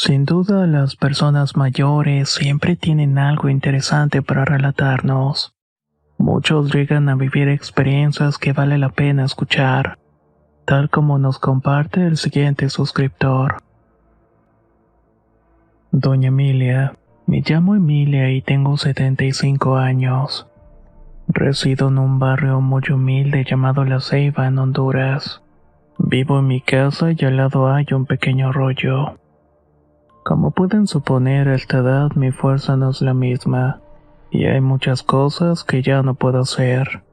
Sin duda, las personas mayores siempre tienen algo interesante para relatarnos. Muchos llegan a vivir experiencias que vale la pena escuchar, tal como nos comparte el siguiente suscriptor. Doña Emilia, me llamo Emilia y tengo 75 años. Resido en un barrio muy humilde llamado La Ceiba, en Honduras. Vivo en mi casa y al lado hay un pequeño arroyo. Como pueden suponer, a esta edad mi fuerza no es la misma, y hay muchas cosas que ya no puedo hacer.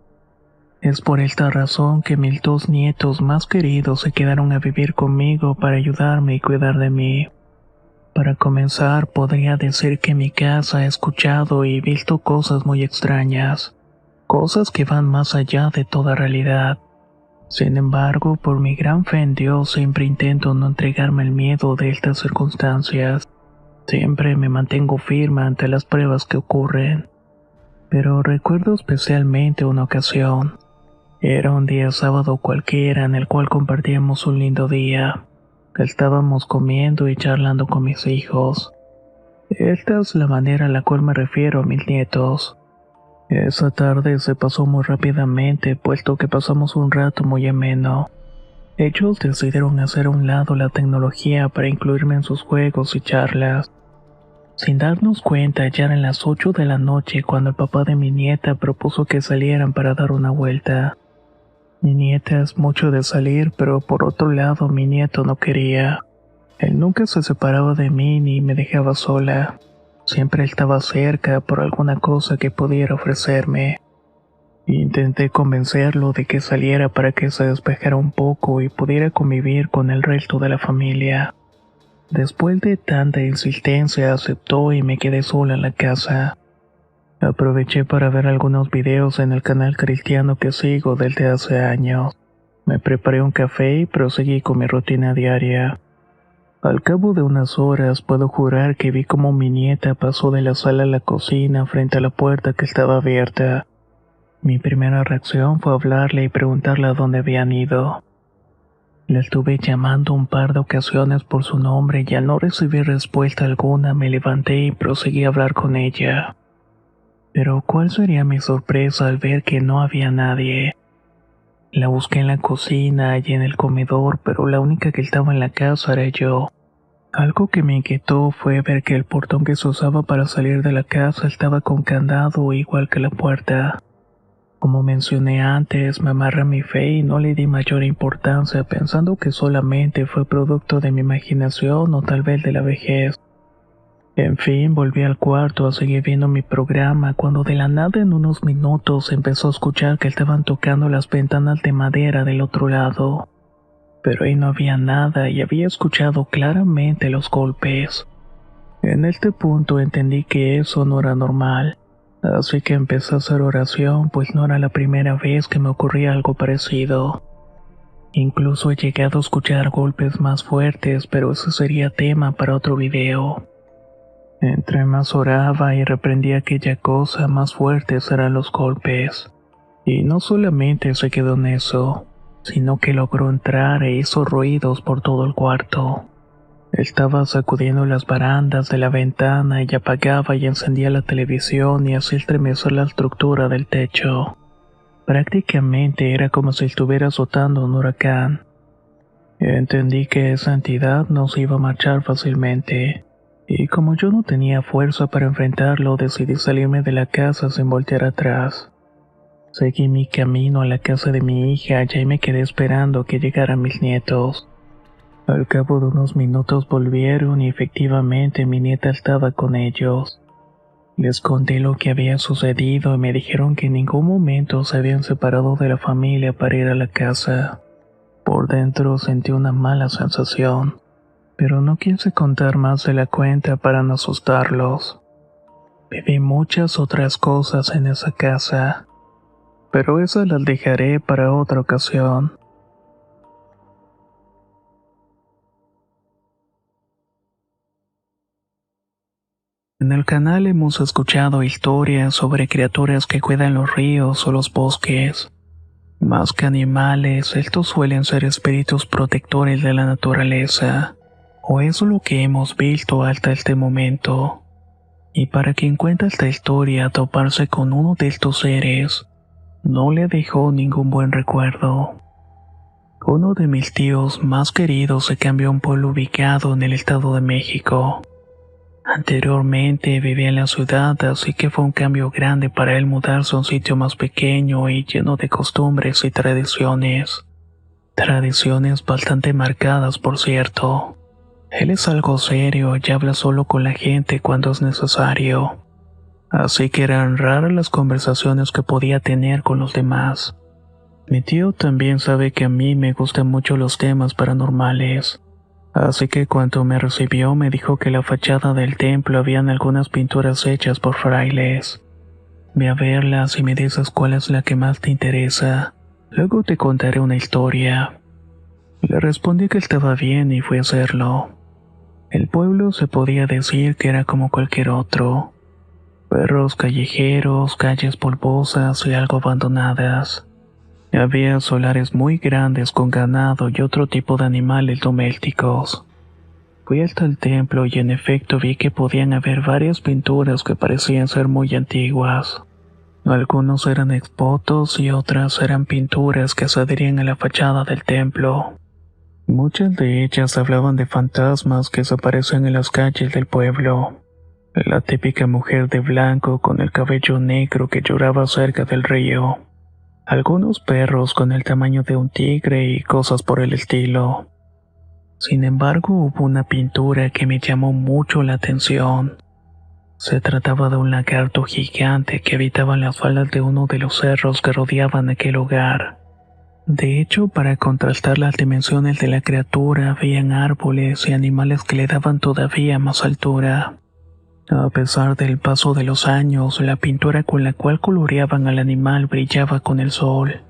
Es por esta razón que mis dos nietos más queridos se quedaron a vivir conmigo para ayudarme y cuidar de mí. Para comenzar, podría decir que mi casa ha escuchado y visto cosas muy extrañas, cosas que van más allá de toda realidad. Sin embargo, por mi gran fe en Dios, siempre intento no entregarme al miedo de estas circunstancias. Siempre me mantengo firme ante las pruebas que ocurren. Pero recuerdo especialmente una ocasión. Era un día sábado cualquiera en el cual compartíamos un lindo día. Estábamos comiendo y charlando con mis hijos. Esta es la manera a la cual me refiero a mis nietos. Esa tarde se pasó muy rápidamente, puesto que pasamos un rato muy ameno. Ellos decidieron hacer a un lado la tecnología para incluirme en sus juegos y charlas. Sin darnos cuenta, ya eran las 8 de la noche cuando el papá de mi nieta propuso que salieran para dar una vuelta. Mi nieta es mucho de salir, pero por otro lado mi nieto no quería. Él nunca se separaba de mí ni me dejaba sola. Siempre estaba cerca por alguna cosa que pudiera ofrecerme. Intenté convencerlo de que saliera para que se despejara un poco y pudiera convivir con el resto de la familia. Después de tanta insistencia aceptó y me quedé sola en la casa. Aproveché para ver algunos videos en el canal cristiano que sigo desde hace años. Me preparé un café y proseguí con mi rutina diaria. Al cabo de unas horas puedo jurar que vi como mi nieta pasó de la sala a la cocina frente a la puerta que estaba abierta. Mi primera reacción fue hablarle y preguntarle a dónde habían ido. La estuve llamando un par de ocasiones por su nombre y al no recibir respuesta alguna me levanté y proseguí a hablar con ella. Pero ¿cuál sería mi sorpresa al ver que no había nadie? La busqué en la cocina y en el comedor, pero la única que estaba en la casa era yo. Algo que me inquietó fue ver que el portón que se usaba para salir de la casa estaba con candado igual que la puerta. Como mencioné antes, me amarré a mi fe y no le di mayor importancia pensando que solamente fue producto de mi imaginación o tal vez de la vejez. En fin, volví al cuarto a seguir viendo mi programa cuando de la nada en unos minutos empezó a escuchar que estaban tocando las ventanas de madera del otro lado. Pero ahí no había nada y había escuchado claramente los golpes. En este punto entendí que eso no era normal, así que empecé a hacer oración, pues no era la primera vez que me ocurría algo parecido. Incluso he llegado a escuchar golpes más fuertes, pero ese sería tema para otro video. Entre más oraba y reprendía aquella cosa, más fuertes eran los golpes. Y no solamente se quedó en eso, sino que logró entrar e hizo ruidos por todo el cuarto. Estaba sacudiendo las barandas de la ventana y apagaba y encendía la televisión y hacía estremecer la estructura del techo. Prácticamente era como si estuviera azotando un huracán. Entendí que esa entidad no se iba a marchar fácilmente. Y como yo no tenía fuerza para enfrentarlo, decidí salirme de la casa sin voltear atrás. Seguí mi camino a la casa de mi hija y ahí me quedé esperando que llegaran mis nietos. Al cabo de unos minutos volvieron y efectivamente mi nieta estaba con ellos. Les conté lo que había sucedido y me dijeron que en ningún momento se habían separado de la familia para ir a la casa. Por dentro sentí una mala sensación, pero no quise contar más de la cuenta para no asustarlos. Viví muchas otras cosas en esa casa, pero esas las dejaré para otra ocasión. En el canal hemos escuchado historias sobre criaturas que cuidan los ríos o los bosques. Más que animales, estos suelen ser espíritus protectores de la naturaleza. O eso es lo que hemos visto hasta este momento. Y para quien cuenta esta historia, toparse con uno de estos seres no le dejó ningún buen recuerdo. Uno de mis tíos más queridos se cambió a un pueblo ubicado en el Estado de México. Anteriormente vivía en la ciudad, así que fue un cambio grande para él mudarse a un sitio más pequeño y lleno de costumbres y tradiciones. Tradiciones bastante marcadas, por cierto. Él es algo serio y habla solo con la gente cuando es necesario. Así que eran raras las conversaciones que podía tener con los demás. Mi tío también sabe que a mí me gustan mucho los temas paranormales. Así que cuando me recibió me dijo que en la fachada del templo habían algunas pinturas hechas por frailes. Ve a verlas y me dices cuál es la que más te interesa. Luego te contaré una historia. Le respondí que estaba bien y fui a hacerlo. El pueblo se podía decir que era como cualquier otro. Perros callejeros, calles polvosas y algo abandonadas. Había solares muy grandes con ganado y otro tipo de animales domésticos. Fui hasta el templo y en efecto vi que podían haber varias pinturas que parecían ser muy antiguas. Algunos eran exvotos y otras eran pinturas que se adherían a la fachada del templo. Muchas de ellas hablaban de fantasmas que se aparecen en las calles del pueblo. La típica mujer de blanco con el cabello negro que lloraba cerca del río. Algunos perros con el tamaño de un tigre y cosas por el estilo. Sin embargo, hubo una pintura que me llamó mucho la atención. Se trataba de un lagarto gigante que habitaba en las faldas de uno de los cerros que rodeaban aquel lugar. De hecho, para contrastar las dimensiones de la criatura, habían árboles y animales que le daban todavía más altura. A pesar del paso de los años, la pintura con la cual coloreaban al animal brillaba con el sol,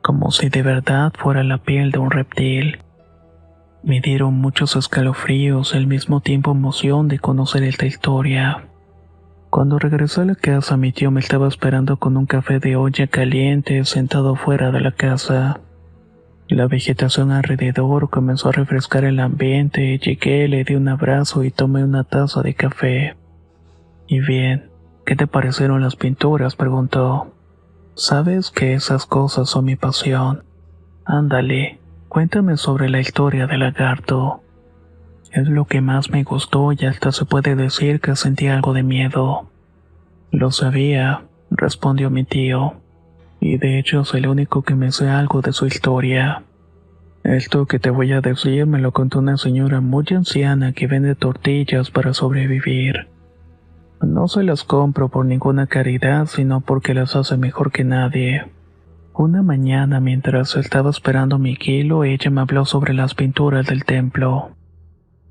como si de verdad fuera la piel de un reptil. Me dieron muchos escalofríos y al mismo tiempo emoción de conocer esta historia. Cuando regresé a la casa, mi tío me estaba esperando con un café de olla caliente sentado fuera de la casa. La vegetación alrededor comenzó a refrescar el ambiente. Llegué, le di un abrazo y tomé una taza de café. «Y bien, ¿qué te parecieron las pinturas?», preguntó. «Sabes que esas cosas son mi pasión. Ándale, cuéntame sobre la historia del lagarto». Es lo que más me gustó y hasta se puede decir que sentí algo de miedo. «Lo sabía», respondió mi tío, «y de hecho soy el único que me sé algo de su historia. Esto que te voy a decir me lo contó una señora muy anciana que vende tortillas para sobrevivir. No se las compro por ninguna caridad, sino porque las hace mejor que nadie. Una mañana, mientras estaba esperando mi kilo, ella me habló sobre las pinturas del templo.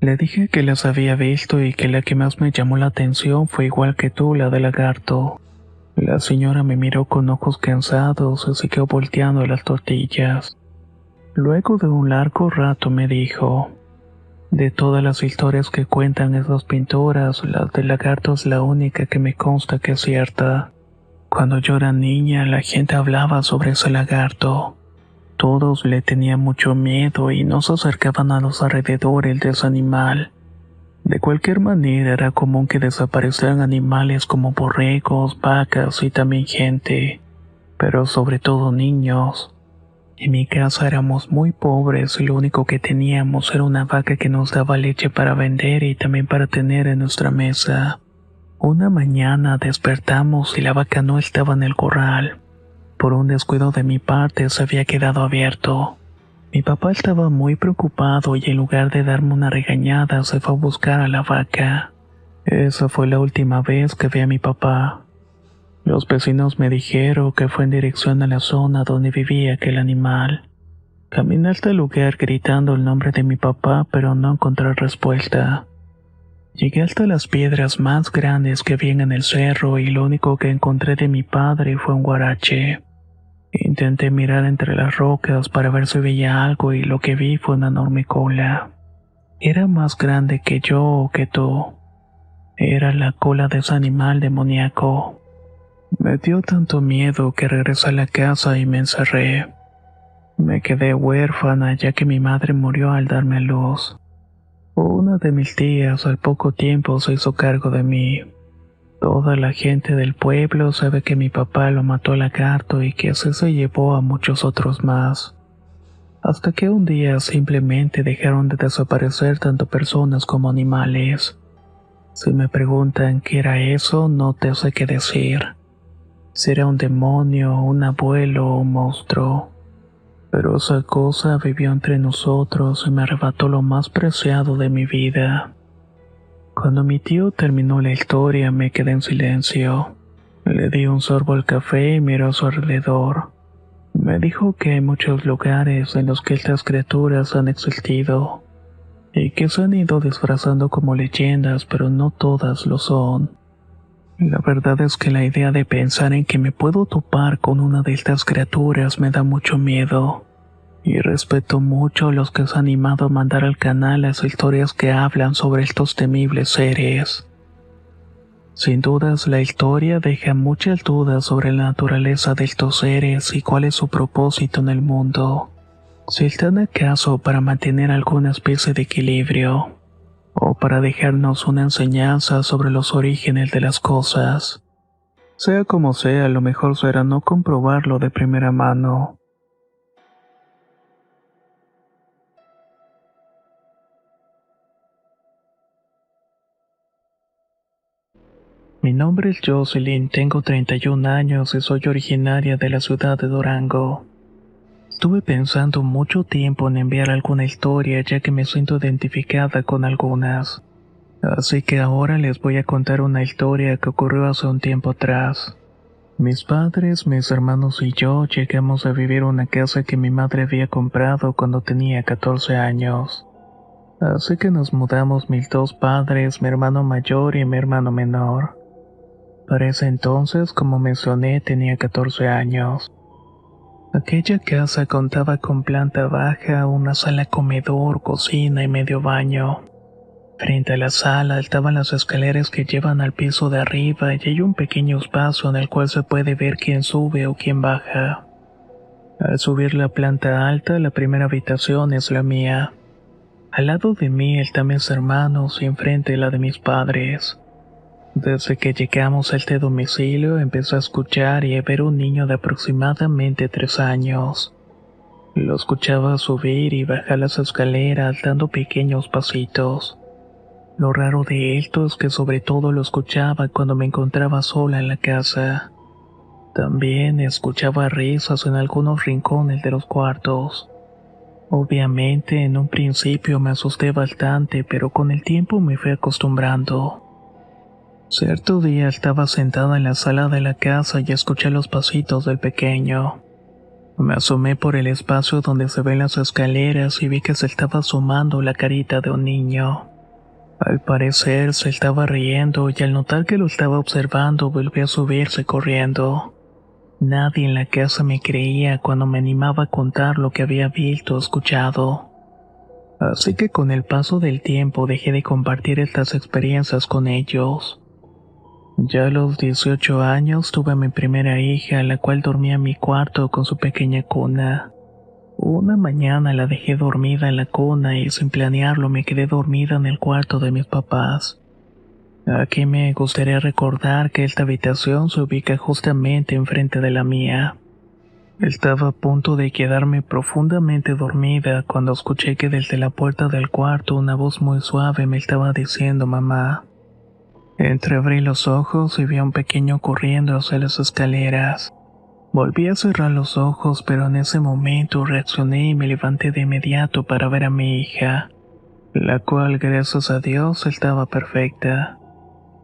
Le dije que las había visto y que la que más me llamó la atención fue igual que tú, la del lagarto. La señora me miró con ojos cansados y siguió volteando las tortillas. Luego de un largo rato me dijo: «De todas las historias que cuentan esas pinturas, la del lagarto es la única que me consta que es cierta. Cuando yo era niña, la gente hablaba sobre ese lagarto. Todos le tenían mucho miedo y no se acercaban a los alrededores de ese animal. De cualquier manera, era común que desaparecieran animales como borregos, vacas y también gente, pero sobre todo niños. En mi casa éramos muy pobres y lo único que teníamos era una vaca que nos daba leche para vender y también para tener en nuestra mesa. Una mañana despertamos y la vaca no estaba en el corral. Por un descuido de mi parte se había quedado abierto. Mi papá estaba muy preocupado y en lugar de darme una regañada se fue a buscar a la vaca. Esa fue la última vez que vi a mi papá. Los vecinos me dijeron que fue en dirección a la zona donde vivía aquel animal. Caminé hasta el lugar gritando el nombre de mi papá, pero no encontré respuesta. Llegué hasta las piedras más grandes que había en el cerro y lo único que encontré de mi padre fue un guarache. Intenté mirar entre las rocas para ver si veía algo y lo que vi fue una enorme cola. Era más grande que yo o que tú. Era la cola de ese animal demoníaco. Me dio tanto miedo que regresé a la casa y me encerré. Me quedé huérfana ya que mi madre murió al darme a luz. Una de mis tías al poco tiempo se hizo cargo de mí. Toda la gente del pueblo sabe que mi papá lo mató al lagarto y que así se llevó a muchos otros más. Hasta que un día simplemente dejaron de desaparecer tanto personas como animales. Si me preguntan qué era eso, no te sé qué decir. Si era un demonio, un abuelo o un monstruo. Pero esa cosa vivió entre nosotros y me arrebató lo más preciado de mi vida. Cuando mi tío terminó la historia me quedé en silencio. Le di un sorbo al café y miró a su alrededor. Me dijo que hay muchos lugares en los que estas criaturas han existido y que se han ido disfrazando como leyendas, pero no todas lo son. La verdad es que la idea de pensar en que me puedo topar con una de estas criaturas me da mucho miedo. Y respeto mucho a los que se han animado a mandar al canal las historias que hablan sobre estos temibles seres. Sin dudas, la historia deja muchas dudas sobre la naturaleza de estos seres y cuál es su propósito en el mundo. Si están acaso para mantener alguna especie de equilibrio, o para dejarnos una enseñanza sobre los orígenes de las cosas. Sea como sea, lo mejor será no comprobarlo de primera mano. Mi nombre es Jocelyn, tengo 31 años y soy originaria de la ciudad de Durango. Estuve pensando mucho tiempo en enviar alguna historia ya que me siento identificada con algunas. Así que ahora les voy a contar una historia que ocurrió hace un tiempo atrás. Mis padres, mis hermanos y yo llegamos a vivir en una casa que mi madre había comprado cuando tenía 14 años. Así que nos mudamos mis dos padres, mi hermano mayor y mi hermano menor. Para ese entonces, como mencioné, tenía 14 años. Aquella casa contaba con planta baja, una sala comedor, cocina y medio baño. Frente a la sala estaban las escaleras que llevan al piso de arriba y hay un pequeño espacio en el cual se puede ver quién sube o quién baja. Al subir la planta alta, la primera habitación es la mía. Al lado de mí están mis hermanos y enfrente la de mis padres. Desde que llegamos a este domicilio empecé a escuchar y a ver un niño de aproximadamente 3 años. Lo escuchaba subir y bajar las escaleras dando pequeños pasitos. Lo raro de esto es que sobre todo lo escuchaba cuando me encontraba sola en la casa. También escuchaba risas en algunos rincones de los cuartos. Obviamente en un principio me asusté bastante, pero con el tiempo me fui acostumbrando. Cierto día estaba sentada en la sala de la casa y escuché los pasitos del pequeño. Me asomé por el espacio donde se ven las escaleras y vi que se estaba asomando la carita de un niño. Al parecer se estaba riendo y al notar que lo estaba observando volvió a subirse corriendo. Nadie en la casa me creía cuando me animaba a contar lo que había visto o escuchado. Así que con el paso del tiempo dejé de compartir estas experiencias con ellos. Ya a los 18 años tuve a mi primera hija, la cual dormía en mi cuarto con su pequeña cuna. Una mañana la dejé dormida en la cuna y sin planearlo me quedé dormida en el cuarto de mis papás. Aquí me gustaría recordar que esta habitación se ubica justamente enfrente de la mía. Estaba a punto de quedarme profundamente dormida cuando escuché que desde la puerta del cuarto una voz muy suave me estaba diciendo mamá. Entreabrí los ojos y vi a un pequeño corriendo hacia las escaleras. Volví a cerrar los ojos, pero en ese momento reaccioné y me levanté de inmediato para ver a mi hija, la cual, gracias a Dios, estaba perfecta.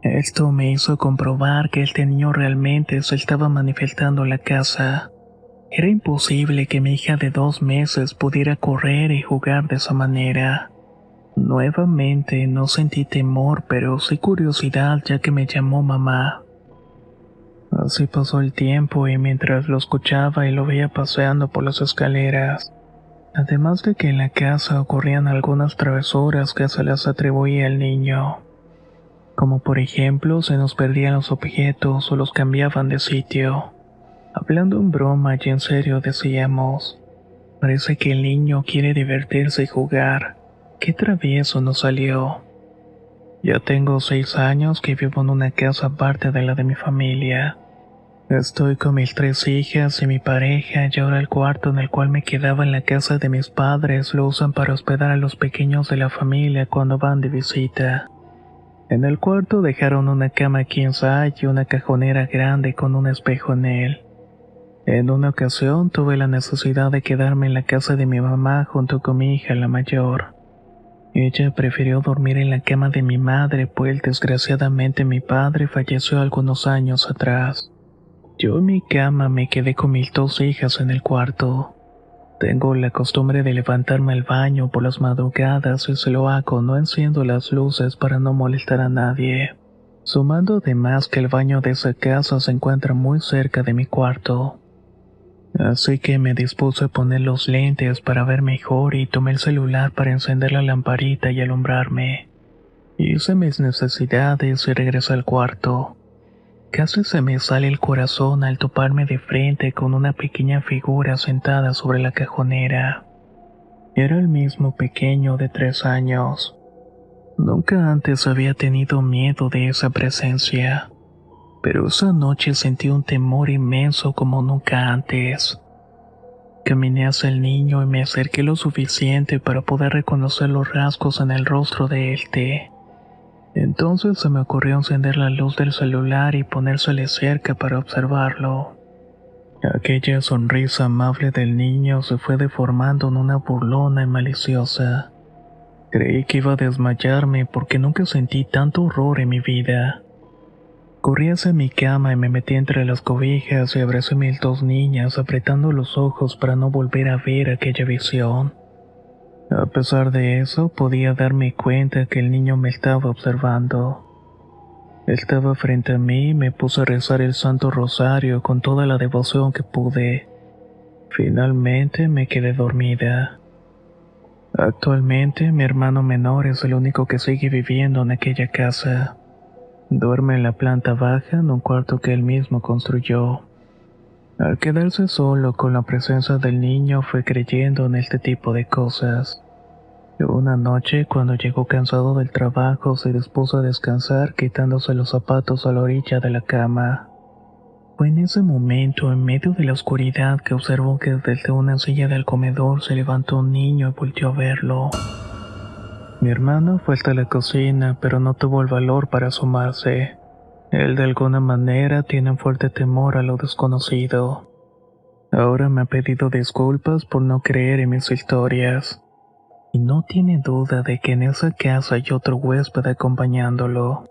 Esto me hizo comprobar que este niño realmente se estaba manifestando en la casa. Era imposible que mi hija de 2 meses pudiera correr y jugar de esa manera. Nuevamente no sentí temor, pero sí curiosidad ya que me llamó mamá. Así pasó el tiempo y mientras lo escuchaba y lo veía paseando por las escaleras, además de que en la casa ocurrían algunas travesuras que se las atribuía al niño. Como por ejemplo se nos perdían los objetos o los cambiaban de sitio. Hablando en broma y en serio decíamos, parece que el niño quiere divertirse y jugar. Qué travieso nos salió. Ya tengo 6 años que vivo en una casa aparte de la de mi familia. Estoy con mis 3 hijas y mi pareja y ahora el cuarto en el cual me quedaba en la casa de mis padres lo usan para hospedar a los pequeños de la familia cuando van de visita. En el cuarto dejaron una cama king size y una cajonera grande con un espejo en él. En una ocasión tuve la necesidad de quedarme en la casa de mi mamá junto con mi hija la mayor. Ella prefirió dormir en la cama de mi madre, pues desgraciadamente mi padre falleció algunos años atrás. Yo en mi cama me quedé con mis 2 hijas en el cuarto. Tengo la costumbre de levantarme al baño por las madrugadas y se lo hago no enciendo las luces para no molestar a nadie. Sumando además que el baño de esa casa se encuentra muy cerca de mi cuarto. Así que me dispuse a poner los lentes para ver mejor y tomé el celular para encender la lamparita y alumbrarme. Hice mis necesidades y regresé al cuarto. Casi se me sale el corazón al toparme de frente con una pequeña figura sentada sobre la cajonera. Era el mismo pequeño de 3 años. Nunca antes había tenido miedo de esa presencia, pero esa noche sentí un temor inmenso como nunca antes. Caminé hacia el niño y me acerqué lo suficiente para poder reconocer los rasgos en el rostro de éste. Entonces se me ocurrió encender la luz del celular y ponérsele cerca para observarlo. Aquella sonrisa amable del niño se fue deformando en una burlona y maliciosa. Creí que iba a desmayarme porque nunca sentí tanto horror en mi vida. Corrí hacia mi cama y me metí entre las cobijas y abracé a mis 2 niñas apretando los ojos para no volver a ver aquella visión. A pesar de eso, podía darme cuenta que el niño me estaba observando. Estaba frente a mí y me puse a rezar el Santo Rosario con toda la devoción que pude. Finalmente me quedé dormida. Actualmente mi hermano menor es el único que sigue viviendo en aquella casa. Duerme en la planta baja en un cuarto que él mismo construyó. Al quedarse solo con la presencia del niño fue creyendo en este tipo de cosas. Una noche, cuando llegó cansado del trabajo, se dispuso a descansar quitándose los zapatos a la orilla de la cama. Fue en ese momento, en medio de la oscuridad, que observó que desde una silla del comedor se levantó un niño y volteó a verlo. Mi hermano fue hasta la cocina, pero no tuvo el valor para asomarse. Él de alguna manera tiene un fuerte temor a lo desconocido. Ahora me ha pedido disculpas por no creer en mis historias. Y no tiene duda de que en esa casa hay otro huésped acompañándolo.